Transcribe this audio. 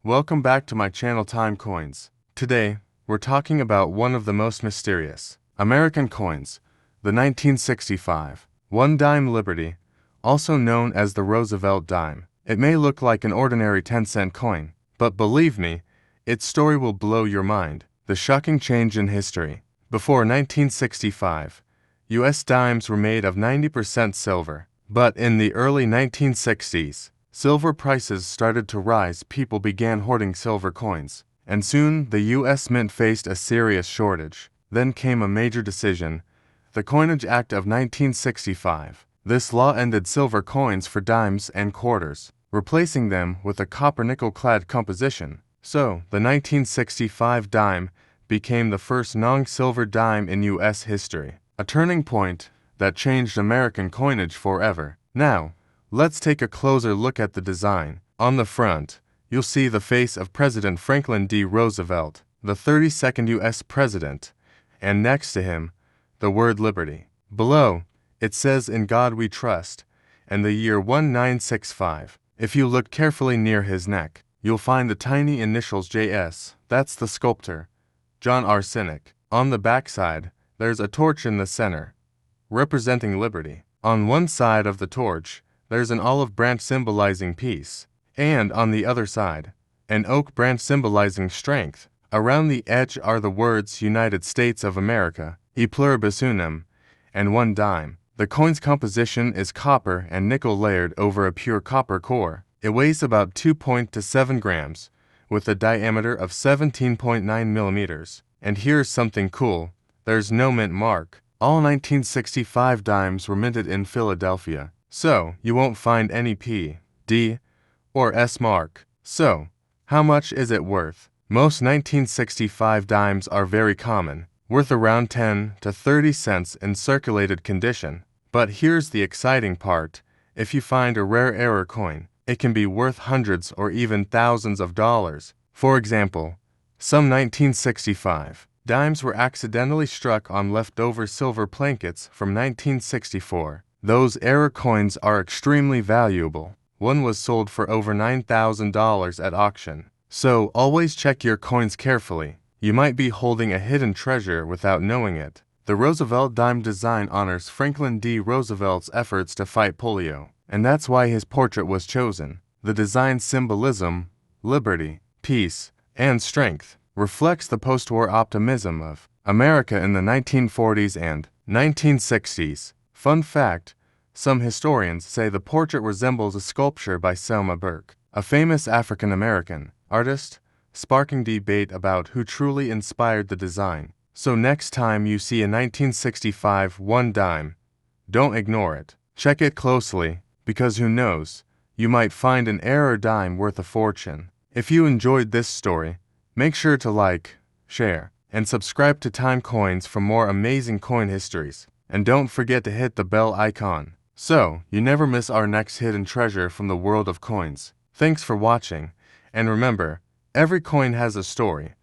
Welcome back to my channel Time Coins. Today, we're talking about one of the most mysterious American coins, the 1965 one-dime Liberty, also known as the Roosevelt Dime. It may look like an ordinary 10-cent coin, but believe me, its story will blow your mind. The shocking change in history. Before 1965, U.S. dimes were made of 90% silver, but in the early 1960s, silver prices started to rise. People began hoarding silver coins, and soon the U.S. Mint faced a serious shortage. Then came a major decision, the Coinage Act of 1965. This law ended silver coins for dimes and quarters, replacing them with a copper-nickel-clad composition. So, the 1965 dime became the first non-silver dime in U.S. history, a turning point that changed American coinage forever. Now, let's take a closer look at the design. On the front, you'll see the face of President Franklin D. Roosevelt, the 32nd U.S. President, and next to him, the word Liberty. Below, it says "In God We Trust," and the year 1965. If you look carefully near his neck, you'll find the tiny initials JS. That's the sculptor, John R. Sinek. On the backside, there's a torch in the center, representing liberty. On one side of the torch, there's an olive branch symbolizing peace, and on the other side, an oak branch symbolizing strength. Around the edge are the words United States of America, e pluribus unum, and one dime. The coin's composition is copper and nickel layered over a pure copper core. It weighs about 2.7 grams, with a diameter of 17.9 millimeters. And here's something cool, there's no mint mark. All 1965 dimes were minted in Philadelphia, so you won't find any P, D, or S mark. So, how much is it worth? Most 1965 dimes are very common, worth around 10 to 30 cents in circulated condition. But here's the exciting part, if you find a rare error coin, it can be worth hundreds or even thousands of dollars. For example, some 1965 dimes were accidentally struck on leftover silver plankets from 1964. Those error coins are extremely valuable. One was sold for over $9,000 at auction. So always check your coins carefully. You might be holding a hidden treasure without knowing it. The Roosevelt dime design honors Franklin D. Roosevelt's efforts to fight polio, and that's why his portrait was chosen. The design's symbolism, liberty, peace, and strength, reflects the post-war optimism of America in the 1940s and 1960s. Fun fact, some historians say the portrait resembles a sculpture by Selma Burke, a famous African-American artist, sparking debate about who truly inspired the design. So next time you see a 1965 one dime, don't ignore it. Check it closely, because who knows, you might find an error dime worth a fortune. If you enjoyed this story, make sure to like, share, and subscribe to Time Coins for more amazing coin histories. And don't forget to hit the bell icon, so you never miss our next hidden treasure from the world of coins. Thanks for watching, and remember, every coin has a story,